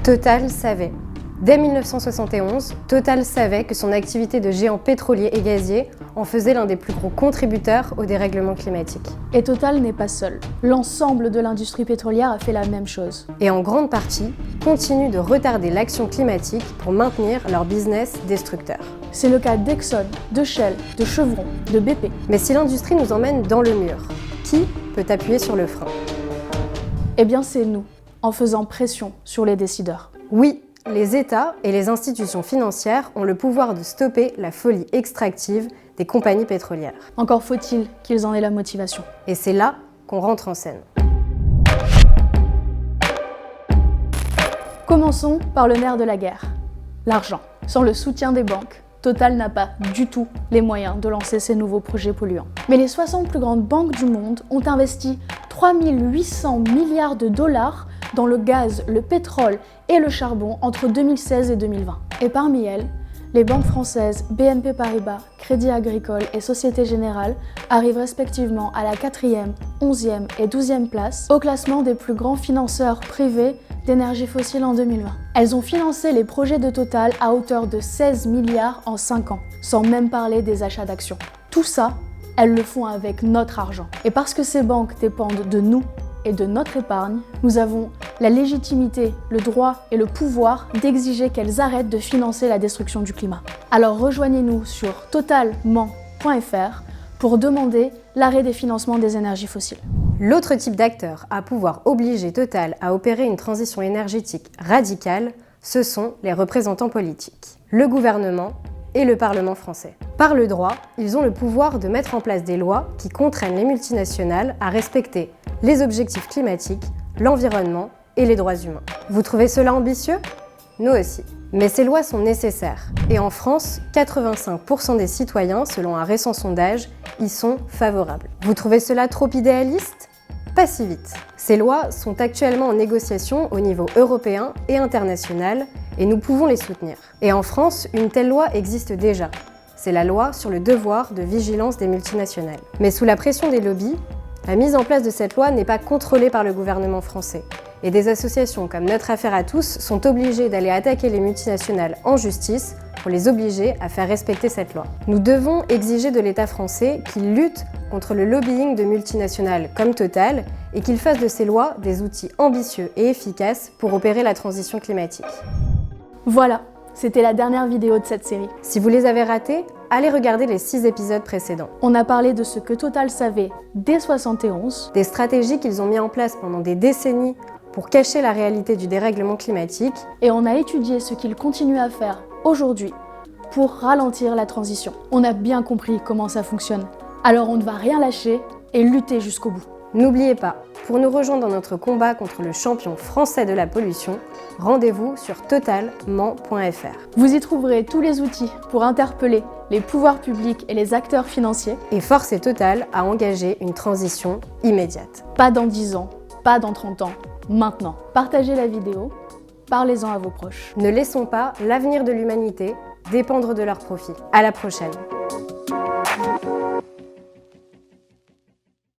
Total savait. Dès 1971, Total savait que son activité de géant pétrolier et gazier en faisait l'un des plus gros contributeurs au dérèglement climatique. Et Total n'est pas seul. L'ensemble de l'industrie pétrolière a fait la même chose. Et en grande partie, continue de retarder l'action climatique pour maintenir leur business destructeur. C'est le cas d'Exxon, de Shell, de Chevron, de BP. Mais si l'industrie nous emmène dans le mur, qui peut appuyer sur le frein? Eh bien c'est nous, en faisant pression sur les décideurs. Oui, les États et les institutions financières ont le pouvoir de stopper la folie extractive des compagnies pétrolières. Encore faut-il qu'ils en aient la motivation. Et c'est là qu'on rentre en scène. Commençons par le nerf de la guerre, l'argent. Sans le soutien des banques, Total n'a pas du tout les moyens de lancer ces nouveaux projets polluants. Mais les 60 plus grandes banques du monde ont investi 3 800 milliards de dollars dans le gaz, le pétrole et le charbon entre 2016 et 2020. Et parmi elles, les banques françaises BNP Paribas, Crédit Agricole et Société Générale arrivent respectivement à la 4e, 11e et 12e place au classement des plus grands financeurs privés d'énergie fossile en 2020. Elles ont financé les projets de Total à hauteur de 16 milliards en 5 ans, sans même parler des achats d'actions. Tout ça, elles le font avec notre argent. Et parce que ces banques dépendent de nous et de notre épargne, nous avons la légitimité, le droit et le pouvoir d'exiger qu'elles arrêtent de financer la destruction du climat. Alors rejoignez-nous sur totalment.fr pour demander l'arrêt des financements des énergies fossiles. L'autre type d'acteur à pouvoir obliger Total à opérer une transition énergétique radicale, ce sont les représentants politiques, le gouvernement et le Parlement français. Par le droit, ils ont le pouvoir de mettre en place des lois qui contraignent les multinationales à respecter les objectifs climatiques, l'environnement et les droits humains. Vous trouvez cela ambitieux? Nous aussi. Mais ces lois sont nécessaires. Et en France, 85% des citoyens, selon un récent sondage, y sont favorables. Vous trouvez cela trop idéaliste? Pas si vite. Ces lois sont actuellement en négociation au niveau européen et international, et nous pouvons les soutenir. Et en France, une telle loi existe déjà. C'est la loi sur le devoir de vigilance des multinationales. Mais sous la pression des lobbies, la mise en place de cette loi n'est pas contrôlée par le gouvernement français. Et des associations comme Notre Affaire à tous sont obligées d'aller attaquer les multinationales en justice pour les obliger à faire respecter cette loi. Nous devons exiger de l'État français qu'il lutte contre le lobbying de multinationales comme Total et qu'il fasse de ces lois des outils ambitieux et efficaces pour opérer la transition climatique. Voilà, c'était la dernière vidéo de cette série. Si vous les avez ratés, allez regarder les 6 épisodes précédents. On a parlé de ce que Total savait dès 71, des stratégies qu'ils ont mis en place pendant des décennies pour cacher la réalité du dérèglement climatique, et on a étudié ce qu'ils continuent à faire aujourd'hui pour ralentir la transition. On a bien compris comment ça fonctionne. Alors on ne va rien lâcher et lutter jusqu'au bout. N'oubliez pas, pour nous rejoindre dans notre combat contre le champion français de la pollution, rendez-vous sur totalment.fr. Vous y trouverez tous les outils pour interpeller les pouvoirs publics et les acteurs financiers et forcer Total à engager une transition immédiate. Pas dans 10 ans, pas dans 30 ans, maintenant. Partagez la vidéo, parlez-en à vos proches. Ne laissons pas l'avenir de l'humanité dépendre de leurs profits. À la prochaine.